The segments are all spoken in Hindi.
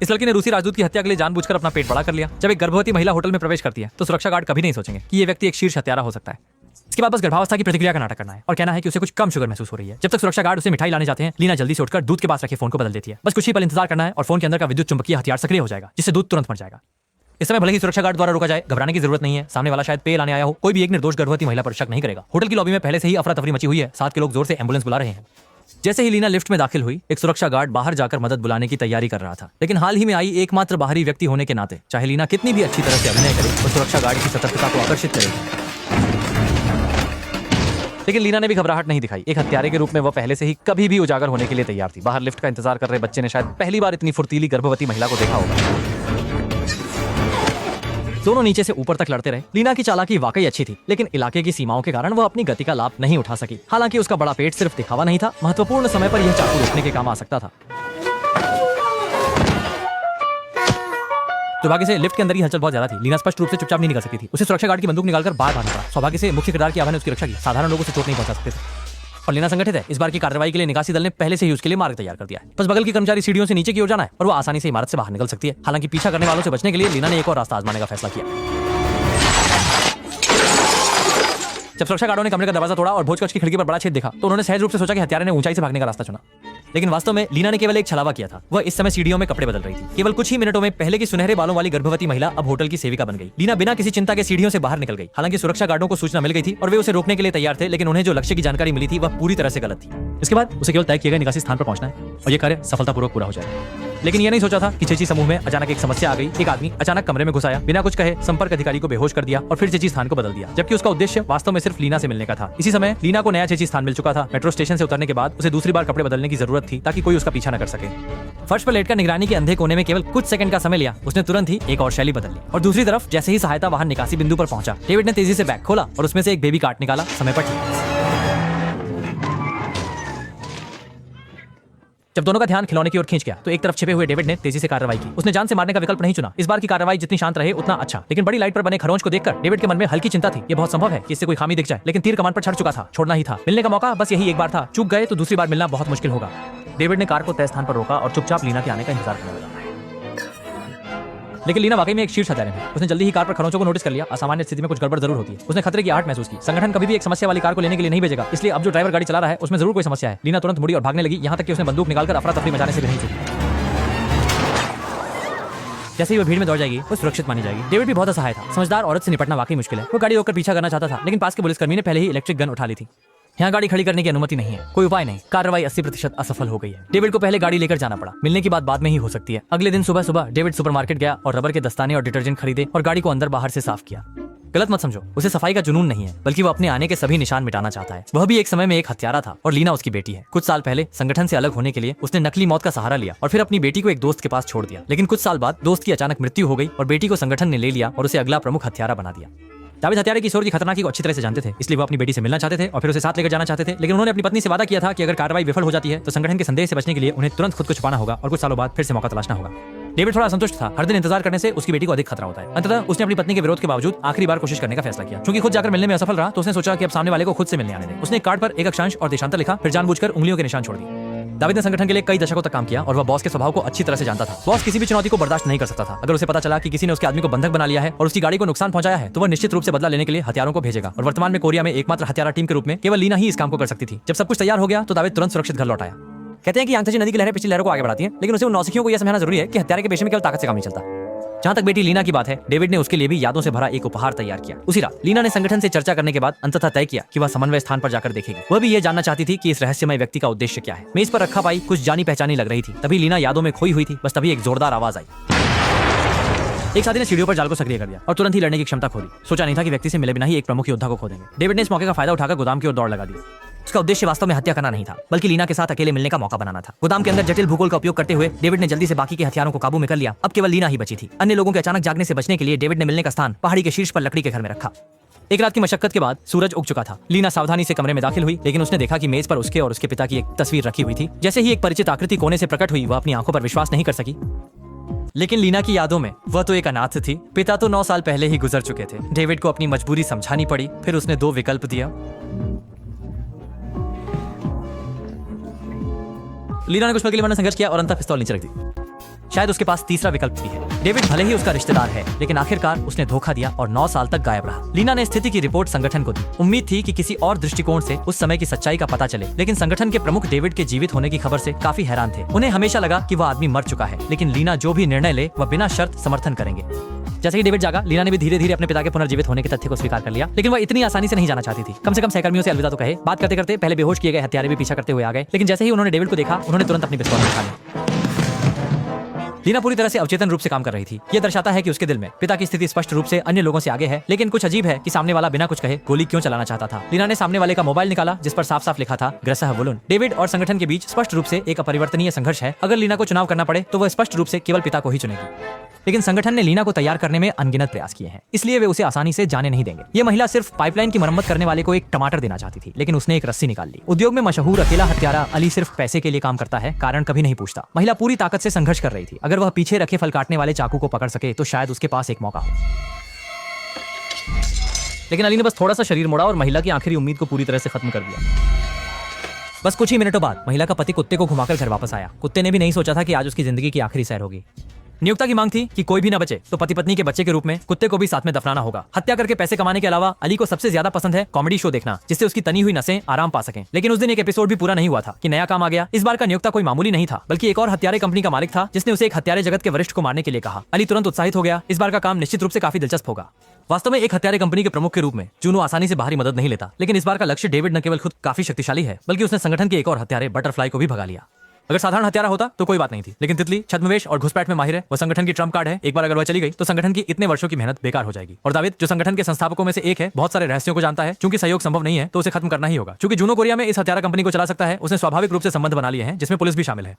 इस लड़की ने रूसी राजदूत की हत्या के लिए जानबूझकर अपना पेट बड़ा कर लिया। जब एक गर्भवती महिला होटल में प्रवेश करती है तो सुरक्षा गार्ड कभी नहीं सोचेंगे कि ये व्यक्ति एक शीर्ष हत्यारा हो सकता है। इसके बाद बस गर्भावस्था की प्रतिक्रिया का नाटक करना है और कहना है कि उसे कुछ कम शुगर महसूस हो रही है। जब तक सुरक्षा गार्ड उसे मिठाई लाने जाते हैं, लीना जल्दी से उठकर दूध के पास रखे फोन को बदल देती है। बस कुछ ही पल इंतजार करना है और फोन के अंदर का विद्युत चुंबकीय हथियार सक्रिय हो जाएगा, जिससे दूध तुरंत मर जाएगा। इस समय भले ही सुरक्षा गार्ड द्वारा रोका जाए, घबराने की जरूरत नहीं है। सामने वाला शायद पेय लाने आया हो, कोई भी एक निर्दोष गर्भवती महिला पर शक नहीं करेगा। होटल की लॉबी में पहले से ही अफरा तफरी मची हुई है। साथ के लोग जोर से एम्बुलेंस बुला रहे हैं। जैसे ही लीना लिफ्ट में दाखिल हुई, एक सुरक्षा गार्ड बाहर जाकर मदद बुलाने की तैयारी कर रहा था। लेकिन हाल ही में आई एकमात्र बाहरी व्यक्ति होने के नाते चाहे लीना कितनी भी अच्छी तरह से अभिनय करे, तो सुरक्षा गार्ड की सतर्कता को आकर्षित करेगी। लेकिन लीना ने भी घबराहट नहीं दिखाई। एक हत्यारे के रूप में वह पहले से ही कभी भी उजागर होने के लिए तैयार थी। बाहर लिफ्ट का इंतजार कर रहे बच्चे ने शायद पहली बार इतनी फुर्तीली गर्भवती महिला को देखा होगा। दोनों नीचे से ऊपर तक लड़ते रहे। लीना की चालाकी वाकई अच्छी थी, लेकिन इलाके की सीमाओं के कारण वह अपनी गति का लाभ नहीं उठा सकी। हालांकि उसका बड़ा पेट सिर्फ दिखावा नहीं था, महत्वपूर्ण समय पर यह चाकू रोकने के काम आ सकता था। दुर्भाग्य से लिफ्ट के अंदर ही हलचल बहुत ज्यादा थी। लीना स्पष्ट रूप से चुपचाप नहीं निकल सकती थी। उसे सुरक्षा गार्ड की बंदूक निकालकर बाहर भागना पड़ा। सौभाग्य से मुख्य किरदार की आभा ने उसकी रक्षा की। साधारण लोगों से चोट नहीं पहुंचा सकते थे और लीना संगठित है। इस बार की कार्रवाई के लिए निकासी दल ने पहले से ही उसके लिए मार्ग तैयार कर दिया है। बस बगल की कर्मचारी सीढ़ियों से नीचे की ओर जाना है और वो आसानी से इमारत से बाहर निकल सकती है। हालांकि पीछा करने वालों से बचने के लिए लीना ने एक और रास्ता आजमाने का फैसला किया। जब सुरक्षा गार्डों ने कमरे का दरवाजा तोड़ा और भोजकक्ष की खिड़की पर बड़ा छेद देखा, तो उन्होंने सहज रूप से सोचा कि हत्यारे ने ऊंचाई से भागने का रास्ता चुना। लेकिन वास्तव में लीना ने केवल एक छलावा किया था। वह इस समय सीढ़ियों में कपड़े बदल रही थी। केवल कुछ ही मिनटों में पहले की सुनहरे बालों वाली गर्भवती महिला अब होटल की सेविका बन गई। लीना बिना किसी चिंता के सीढ़ियों से बाहर निकल गई। हालांकि सुरक्षा गार्डों को सूचना मिल गई थी और वे उसे रोकने के लिए तैयार थे, लेकिन उन्हें जो लक्ष्य की जानकारी मिली थी वह पूरी तरह से गलत थी। इसके बाद उसे केवल तय किए गए निकासी स्थान पर पहुंचना है और यह कार्य सफलतापूर्वक पूरा हो जाएगा। लेकिन यह नहीं सोचा था कि चेची समूह में अचानक एक समस्या आ गई। एक आदमी अचानक कमरे में घुस आया, बिना कुछ कहे संपर्क अधिकारी को बेहोश कर दिया और फिर चेची स्थान को बदल दिया, जबकि उसका उद्देश्य वास्तव में सिर्फ लीना से मिलने का था। इसी समय लीना को नया चेची स्थान मिल चुका था। मेट्रो स्टेशन से उतरने के बाद उसे दूसरी बार कपड़े बदलने की जरूरत थी ताकि कोई उसका पीछा न कर सके। फर्श पर लेटकर निगरानी के अंधे कोने में केवल कुछ सेकंड का समय लिया, उसने तुरंत ही एक और शैली बदल ली। और दूसरी तरफ जैसे ही सहायता वाहन निकासी बिंदु पर पहुंचा, डेविड ने तेजी से बैग खोला और उसमें से एक बेबी कार्ट निकाला। समय पर ठीक। जब दोनों का ध्यान खिलौने की ओर खींच गया, तो एक तरफ छिपे हुए डेविड ने तेजी से कार्रवाई की। उसने जान से मारने का विकल्प नहीं चुना। इस बार की कार्रवाई जितनी शांत रहे उतना अच्छा। लेकिन बड़ी लाइट पर बने खरोंच को देखकर डेविड के मन में हल्की चिंता थी। ये बहुत संभव है कि इससे कोई खामी दिख जाए, लेकिन तीर कमान पर चढ़ चुका था, छोड़ना ही था। मिलने का मौका बस यही एक बार था। चूक गए तो दूसरी बार मिलना बहुत मुश्किल होगा। डेविड ने कार को तय स्थान पर रोका और चुपचाप लीना के आने का इंतजार करने लगा। लेकिन लीना वाकई में एक शीर्ष हत्यारे है। उसने जल्दी ही कार पर खरोंचों को नोटिस कर लिया। असामान्य स्थिति में कुछ गड़बड़ जरूर होती है। उसने खतरे की आहट महसूस की। संगठन कभी भी एक समस्या वाली कार को लेने के लिए नहीं भेजेगा, इसलिए अब जो ड्राइवर गाड़ी चला रहा है उसमें जरूर कोई समस्या है। लीना तुरंत मुड़ी और भागने लगी, यहाँ तक कि उसने बंदूक निकालकर अफरा तफरी मचाने से भी नहीं चूकी। जैसे ही वो भीड़ में दौड़ जाएगी, वो सुरक्षित मानी जाएगी। डेविड भी बहुत असहाय था। समझदार औरत से निपटना वाकई मुश्किल है। वो गाड़ी रोककर पीछा करना चाहता था, लेकिन पास के पुलिसकर्मी ने पहले ही इलेक्ट्रिक गन उठा ली थी। यहाँ गाड़ी खड़ी करने की अनुमति नहीं है। कोई उपाय नहीं। कार्रवाई 80% असफल हो गई है। डेविड को पहले गाड़ी लेकर जाना पड़ा। मिलने की बात बाद में ही हो सकती है। अगले दिन सुबह सुबह डेविड सुपरमार्केट गया और रबर के दस्ताने और डिटर्जेंट खरीदे और गाड़ी को अंदर बाहर से साफ किया। गलत मत समझो, उसे सफाई का जुनून नहीं है, बल्कि वो अपने आने के सभी निशान मिटाना चाहता है। वह भी एक समय में एक हत्यारा था और लीना उसकी बेटी है। कुछ साल पहले संगठन से अलग होने के लिए उसने नकली मौत का सहारा लिया और फिर अपनी बेटी को एक दोस्त के पास छोड़ दिया। लेकिन कुछ साल बाद दोस्त की अचानक मृत्यु हो गई और बेटी को संगठन ने ले लिया और उसे अगला प्रमुख हत्यारा बना दिया। दाविद हत्यारे की की खतरनाकी को अच्छी तरह से जानते थे, इसलिए वो अपनी बेटी से मिलना चाहते थे और फिर उसे साथ लेकर जाना चाहते थे। लेकिन उन्होंने अपनी पत्नी से वादा किया था कि अगर कार्रवाई विफल हो जाती है तो संगठन के संदेह से बचने के लिए उन्हें तुरंत खुद को छुपाना होगा और कुछ सालों बाद फिर से मौका तलाशना होगा। डेविड थोड़ा असंतुष्ट था। हर दिन इंतजार करने से उसकी बेटी को अधिक खतरा होता है। अंततः उसने अपनी पत्नी के विरोध के बावजूद आखिरी बार कोशिश करने का फैसला किया। क्योंकि खुद जाकर मिलने में असफल रहा, तो उसने सोचा कि अब सामने वाले को खुद से मिलने आने दे। उसने एक कार्ड पर एक अक्षांश और देशांतर लिखा, फिर जानबूझकर उंगलियों के निशान छोड़ दिए। दाविद ने संगठन के लिए कई दशकों तक काम किया और वह बॉस के स्वभाव को अच्छी तरह से जानता था। बॉस किसी भी चुनौती को बर्दाश्त नहीं कर सकता था। अगर उसे पता चला कि किसी ने उसके आदमी को बंधक बना लिया है और उसकी गाड़ी को नुकसान पहुंचाया है, तो वह निश्चित रूप से बदला लेने के लिए हथियारों को भेजेगा। और वर्तमान में कोरिया में एकमात्र हत्यारा टीम के रूप में केवल लीना ही इस काम को कर सकती थी। जब सब कुछ तैयार हो गया तो दाविद तुरंत सुरक्षित घर लौट आया। कहते हैं कि यांगत्से नदी की लहरें पिछली लहरों को आगे बढ़ाती हैं, लेकिन उसे उन नौसिखियों को यह समझना जरूरी है कि हत्यारे के पेशे में केवल ताकत से काम नहीं चलता। जहां तक बेटी लीना की बात है, डेविड ने उसके लिए भी यादों से भरा एक उपहार तैयार किया। उसी रात लीना ने संगठन से चर्चा करने के बाद अंततः तय किया कि वह समन्वय स्थान पर जाकर देखेगी। वह भी ये जानना चाहती थी कि इस रहस्यमय व्यक्ति का उद्देश्य क्या है। मेज पर रखा पाई कुछ जानी पहचानी लग रही थी। तभी लीना यादों में खोई हुई थी। बस तभी एक जोरदार आवाज आई। एक साथी ने सीढ़ियों पर जाल को सक्रिय कर दिया और तुरंत ही लड़ने की क्षमता खो दी। सोचा नहीं था कि व्यक्ति से मिले बिना ही एक प्रमुख योद्धा को खो देंगे। डेविड ने इस मौके का फायदा उठाकर गोदाम की ओर दौड़ लगा दी। उसका उद्देश्य वास्तव में हत्या करना नहीं था, बल्कि लीना के साथ अकेले मिलने का मौका बनाना था। गोदाम के अंदर जटिल भूगोल का उपयोग करते हुए डेविड ने जल्दी से बाकी के हथियारों को काबू में कर लिया। अब केवल लीना ही बची थी। अन्य लोगों के अचानक जागने से बचने के लिए डेविड ने मिलने का स्थान पहाड़ी के शीर्ष पर लकड़ी के घर में रखा। एक रात की मशक्कत के बाद सूरज उग चुका था। लीना सावधानी से कमरे में दाखिल हुई, लेकिन उसने देखा कि मेज पर उसके और उसके पिता की एक तस्वीर रखी हुई थी। जैसे ही एक परिचित आकृति कोने से प्रकट हुई, वह अपनी आंखों पर विश्वास नहीं कर सकी। लेकिन लीना की यादों में वह तो एक अनाथ थी। पिता तो 9 साल पहले ही गुजर चुके थे। डेविड को अपनी मजबूरी समझानी पड़ी। फिर उसने 2 विकल्प दिया। लीना ने कुछ पल के लिए संघर्ष किया और अंततः पिस्तौल नीचे रख दी। शायद उसके पास तीसरा विकल्प भी है। डेविड भले ही उसका रिश्तेदार है, लेकिन आखिरकार उसने धोखा दिया और 9 साल तक गायब रहा। लीना ने स्थिति की रिपोर्ट संगठन को दी। उम्मीद थी कि किसी और दृष्टिकोण से उस समय की सच्चाई का पता चले, लेकिन संगठन के प्रमुख डेविड के जीवित होने की खबर से काफी हैरान थे। उन्हें हमेशा लगा कि वह आदमी मर चुका है, लेकिन लीना जो भी निर्णय ले वह बिना शर्त समर्थन करेंगे। जैसे ही डेविड जागा, लीना ने भी धीरे धीरे अपने पिता के पुनर्जीवित होने के तथ्य को स्वीकार कर लिया, लेकिन वह इतनी आसानी से नहीं जाना चाहती थी। कम से कम सहकर्मियों से अलविदा तो कहे। बात करते करते पहले बेहोश किए गए हत्यारे भी पीछा करते हुए आ गए, लेकिन जैसे ही उन्होंने डेविड को देखा, उन्होंने तुरंत अपनी पिस्तौल निकाल ली। लीना पूरी तरह से अवचेतन रूप से काम कर रही थी। यह दर्शाता है कि उसके दिल में पिता की स्थिति स्पष्ट रूप से अन्य लोगों से आगे है, लेकिन कुछ अजीब है कि सामने वाला बिना कुछ कहे गोली क्यों चलाना चाहता था। लीना ने सामने वाले का मोबाइल निकाला, जिस पर साफ साफ लिखा था ग्रसह वुलुन। डेविड और संगठन के बीच स्पष्ट रूप से एक अपरिवर्तनीय संघर्ष है। अगर लीना को चुनाव करना पड़े तो वह स्पष्ट रूप से केवल पिता को ही चुनेगी, लेकिन संगठन ने लीना को तैयार करने में अनगिनत प्रयास किए हैं, इसलिए वे उसे आसानी से जाने नहीं देंगे। ये महिला सिर्फ पाइपलाइन की मरम्मत करने वाले को एक टमाटर देना चाहती थी, लेकिन उसने एक रस्सी निकाल ली। उद्योग में मशहूर अकेला हत्यारा अली सिर्फ पैसे के लिए काम करता है, कारण कभी नहीं पूछता। महिला पूरी ताकत से संघर्ष कर रही थी। अगर वह पीछे रखे फल काटने वाले चाकू को पकड़ सके तो शायद उसके पास एक मौका हो, लेकिन अली ने बस थोड़ा सा शरीर मोड़ा और महिला की आखिरी उम्मीद को पूरी तरह से खत्म कर दिया। बस कुछ ही मिनटों बाद महिला का पति कुत्ते को घुमाकर घर वापस आया। कुत्ते ने भी नहीं सोचा था कि आज उसकी जिंदगी की आखिरी सैर होगी। नियोक्ता की मांग थी कि कोई भी न बचे तो पति पत्नी के बच्चे के रूप में कुत्ते को भी साथ में दफनाना होगा। हत्या करके पैसे कमाने के अलावा अली को सबसे ज्यादा पसंद है कॉमेडी शो देखना, जिससे उसकी तनी हुई नसें आराम पा सकें। लेकिन उस दिन एक एपिसोड भी पूरा नहीं हुआ था कि नया काम आ गया। इस बार का नियोक्ता कोई मामूली नहीं था, बल्कि एक और हत्यारे कंपनी का मालिक था, जिसने उसे एक हत्यारे जगत के वरिष्ठ को मारने के लिए कहा। अली तुरंत उत्साहित हो गया। इस बार का काम निश्चित रूप से काफी दिलचस्प होगा। वास्तव में एक हत्यारे कंपनी के प्रमुख के रूप में जूनो आसानी से बाहरी मदद नहीं लेता, लेकिन इस बार का लक्ष्य डेविड न केवल खुद काफी शक्तिशाली है, बल्कि उसने संगठन के एक और हत्यारे बटरफ्लाई को भी भगा लिया। अगर साधारण हत्यारा होता तो कोई बात नहीं थी, लेकिन तितली छद्मवेश और घुसपैठ में माहिर है। वह संगठन की ट्रम्प कार्ड है। एक बार अगर वह चली गई तो संगठन की इतने वर्षों की मेहनत बेकार हो जाएगी। और दाविद, जो संगठन के संस्थापकों में से एक है, बहुत सारे रहस्यों को जानता है। चूंकि सहयोग संभव नहीं है तो उसे खत्म करना ही होगा। चूंकि जूनो कोरिया में इस हत्यारा कंपनी को चला सकता है, उसने स्वाभाविक रूप से संबंध बना लिए हैं, जिसमें पुलिस भी शामिल है।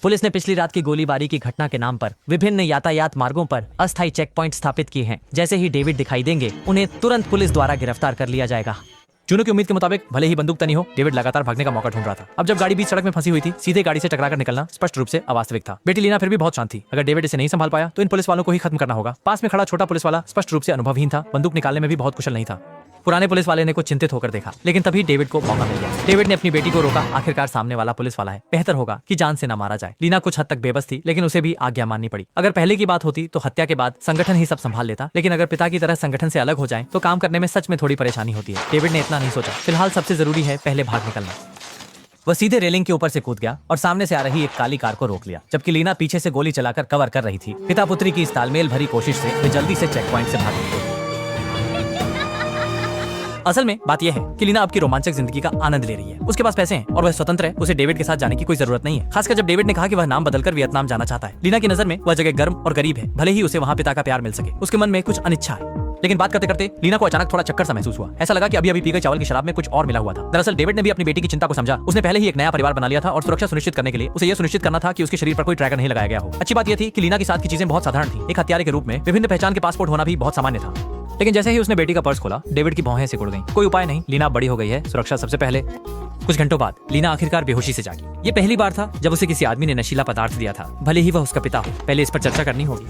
पुलिस ने पिछली रात की गोलीबारी की घटना के नाम पर विभिन्न यातायात मार्गों पर अस्थायी चेक पॉइंट स्थापित किए हैं। जैसे ही डेविड दिखाई देंगे, उन्हें तुरंत पुलिस द्वारा गिरफ्तार कर लिया जाएगा। जूनो की उम्मीद के मुताबिक भले ही बंदूक तनी हो, डेविड लगातार भागने का मौका ढूंढ रहा था। अब जब गाड़ी बीच सड़क में फंसी हुई थी, सीधे गाड़ी से टकराकर निकलना स्पष्ट रूप से अवास्तविक था। बेटी लीना फिर भी बहुत शांत थी। अगर डेविड इसे नहीं संभाल पाया तो इन पुलिस वालों को ही खत्म करना होगा। पास में खड़ा छोटा पुलिस वाला स्पष्ट रूप से अनुभवहीन था, बंदूक निकालने में भी बहुत कुशल नहीं था। पुराने पुलिस वाले ने कुछ चिंतित होकर देखा, लेकिन तभी डेविड को मौका मिल गया। डेविड ने अपनी बेटी को रोका। आखिरकार सामने वाला पुलिस वाला है, बेहतर होगा कि जान से न मारा जाए। लीना कुछ हद तक बेबस थी, लेकिन उसे भी आज्ञा माननी पड़ी। अगर पहले की बात होती तो हत्या के बाद संगठन ही सब संभाल लेता, लेकिन अगर पिता की तरह संगठन से अलग हो जाए तो काम करने में सच में थोड़ी परेशानी होती है। डेविड ने इतना नहीं सोचा। फिलहाल सबसे जरूरी है पहले भाग निकलना। वह सीधे रेलिंग के ऊपर से कूद गया और सामने से आ रही एक काली कार को रोक लिया, जबकि लीना पीछे से गोली चलाकर कवर कर रही थी। पिता पुत्री की इस तालमेल भरी कोशिश से वे जल्दी से चेक पॉइंट से भाग निकले। असल में बात यह है कि लीना अब की रोमांचक जिंदगी का आनंद ले रही है। उसके पास पैसे हैं और वह स्वतंत्र है। उसे डेविड के साथ जाने की कोई जरूरत नहीं है, खासकर जब डेविड ने कहा कि वह नाम बदलकर वियतनाम जाना चाहता है। लीना की नजर में वह जगह गर्म और गरीब है, भले ही उसे वहाँ पिता का प्यार मिल सके। उसके मन में कुछ अनिच्छा है। लेकिन बात करते करते लीना को अचानक थोड़ा चक्कर सा महसूस हुआ। ऐसा लगा कि अभी अभी पी गई चावल की शराब में कुछ और मिला हुआ था। दरअसल डेविड ने भी अपनी बेटी की चिंता को समझा। उसने पहले ही एक नया परिवार बना लिया था और सुरक्षा सुनिश्चित करने के लिए उसे यह सुनिश्चित करना था कि उसके शरीर पर कोई ट्रैकर नहीं लगाया गया हो। अच्छी बात यह थी कि लीना के साथ की चीजें बहुत साधारण थी। एक हत्यारे के रूप में विभिन्न पहचान के पासपोर्ट होना भी बहुत सामान्य था। लेकिन जैसे ही उसने बेटी का पर्स खोला, डेविड की भौहें सिकुड़ गईं। कोई उपाय नहीं, लीना बड़ी हो गई है, सुरक्षा सबसे पहले। कुछ घंटों बाद लीना आखिरकार बेहोशी से जागी। ये पहली बार था जब उसे किसी आदमी ने नशीला पदार्थ दिया था, भले ही वह उसका पिता हो। पहले इस पर चर्चा करनी होगी।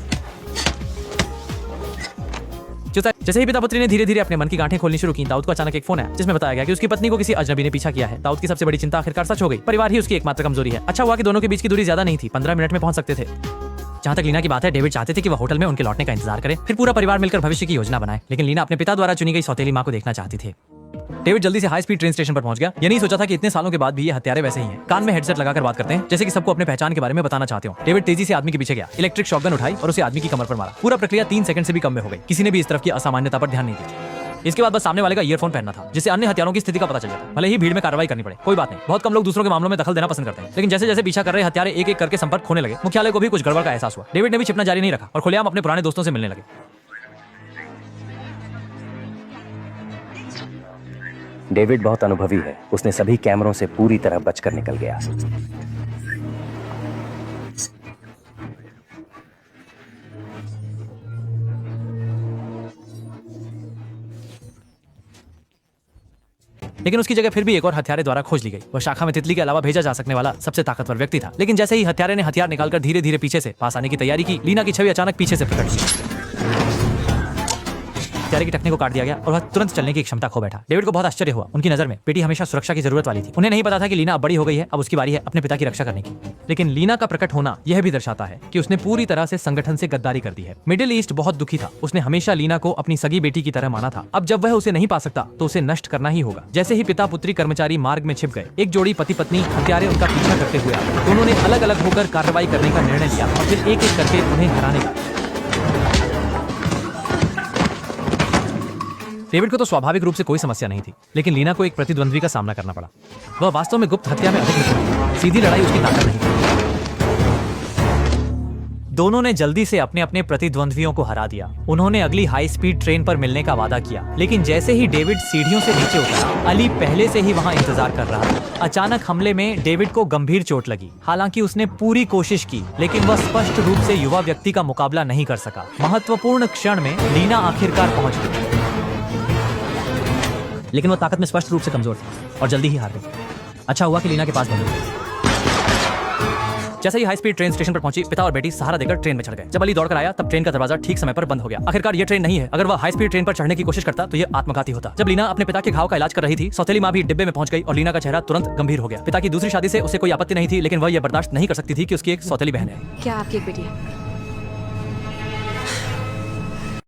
जैसे ही पिता पुत्री ने धीरे धीरे अपने मन की गांठें खोलनी शुरू की, दाऊद को अचानक एक फोन आया, जिसमें बताया गया कि उसकी पत्नी को किसी अजनबी ने पीछा किया है। दाऊद की सबसे बड़ी चिंता आखिरकार सच हो गई। परिवार ही उसकी एकमात्र कमजोरी है। अच्छा हुआ कि दोनों के बीच की दूरी ज्यादा नहीं थी, 15 मिनट में पहुंच सकते थे। जहां तक लीना की बात है, डेविड चाहते थे कि वह होटल में उनके लौटने का इंतजार करे, फिर पूरा परिवार मिलकर भविष्य की योजना बनाए। लेकिन लीना अपने पिता द्वारा चुनी गई सौतेली मां को देखना चाहती थी। डेविड जल्दी से हाई स्पीड ट्रेन स्टेशन पर पहुंच गया। ये नहीं सोचा था कि इतने सालों के बाद भी ये हत्यारे वैसे ही हैं। कान में हेडसेट लगाकर बात करते हैं, जैसे कि सबको अपने पहचान के बारे में बताना चाहते हो। डेविड तेजी से आदमी के पीछे गया, इलेक्ट्रिक शॉटगन उठाई और उसे आदमी की कमर पर मारा। पूरा प्रक्रिया 3 सेकंड से भी कम में हो गई। किसी ने भी इस तरफ की असामान्यता पर ध्यान नहीं दिया। इसके बाद बस सामने वाले का ईयरफोन पहनना था, जिससे अन्य हत्यारों की स्थिति का पता चल जाता। भले ही भीड़ में कार्रवाई करनी पड़े, कोई बात नहीं। बहुत कम लोग दूसरों के मामलों में दखल देना पसंद करते हैं। लेकिन जैसे जैसे पीछा कर रहे हत्यारे एक एक करके संपर्क खोने लगे, मुख्यालय को भी कुछ गड़बड़ का एहसास हुआ। डेविड ने भी छिपना जारी नहीं रखा और खुलेआम अपने पुराने दोस्तों से मिलने लगे। डेविड बहुत अनुभवी है। उसने सभी कैमरों से पूरी तरह बचकर निकल गया। लेकिन उसकी जगह फिर भी एक और हत्यारे द्वारा खोज ली गई। वह शाखा में तितली के अलावा भेजा जा सकने वाला सबसे ताकतवर व्यक्ति था। लेकिन जैसे ही हत्यारे ने हथियार निकालकर धीरे धीरे पीछे से पास आने की तैयारी की, लीना की छवि अचानक पीछे से प्रकट हुई। हत्यारे की टखने को काट दिया गया और वह तुरंत चलने की क्षमता खो बैठा। डेविड को बहुत आश्चर्य हुआ। उनकी नजर में बेटी हमेशा सुरक्षा की जरूरत वाली थी। उन्हें नहीं पता था कि लीना अब बड़ी हो गई है, अब उसकी बारी है अपने पिता की रक्षा करने की। लेकिन लीना का प्रकट होना यह भी दर्शाता है कि उसने पूरी तरह से संगठन से गद्दारी कर दी है। मिडिल ईस्ट बहुत दुखी था। उसने हमेशा लीना को अपनी सगी बेटी की तरह माना था। अब जब वह उसे नहीं पा सकता तो उसे नष्ट करना ही होगा। जैसे ही पिता पुत्री कर्मचारी मार्ग में छिप गए, एक जोड़ी पति पत्नी हत्यारे उनका पीछा करते हुए आए। दोनों ने अलग अलग होकर कार्रवाई करने का निर्णय लिया और फिर एक एक करके उन्हें हराने का। डेविड को तो स्वाभाविक रूप से कोई समस्या नहीं थी, लेकिन लीना को एक प्रतिद्वंद्वी का सामना करना पड़ा। वह वास्तव में गुप्त हत्या में अधिक निपुण थी। सीधी लड़ाई उसकी ताकत नहीं थी। दोनों ने जल्दी से अपने अपने प्रतिद्वंद्वियों को हरा दिया। उन्होंने अगली हाई स्पीड ट्रेन पर मिलने का वादा किया, लेकिन जैसे ही डेविड सीढ़ियों से नीचे उतरा, अली पहले से ही वहां इंतजार कर रहा था। अचानक हमले में डेविड को गंभीर चोट लगी। हालांकि उसने पूरी कोशिश की, लेकिन वह स्पष्ट रूप से युवा व्यक्ति का मुकाबला नहीं कर सका। महत्वपूर्ण क्षण में लीना आखिरकार पहुंच गई, लेकिन वह ताकत में स्पष्ट रूप से कमजोर थी और जल्दी ही हार गई। अच्छा हुआ कि लीना के पास बंदूक थी। जैसे ही हाई स्पीड ट्रेन स्टेशन पर पहुंची, पिता और बेटी सहारा देकर ट्रेन में चढ़ गए। जब अली दौड़कर आया तब ट्रेन का दरवाजा ठीक समय पर बंद हो गया। आखिरकार ये ट्रेन नहीं है। अगर वह हाई स्पीड ट्रेन पर चढ़ने की कोशिश करता तो ये आत्मघाती होता। जब लीना अपने पिता के घाव का इलाज कर रही थी, सौतेली मां भी डिब्बे में पहुंच गई और लीना का चेहरा तुरंत गंभीर हो गया। पिता की दूसरी शादी से उसे कोई आपत्ति नहीं थी, लेकिन वह यह बर्दाश्त नहीं कर सकती थी कि उसकी एक सौतेली बहन है। क्या आपकी एक बेटी है?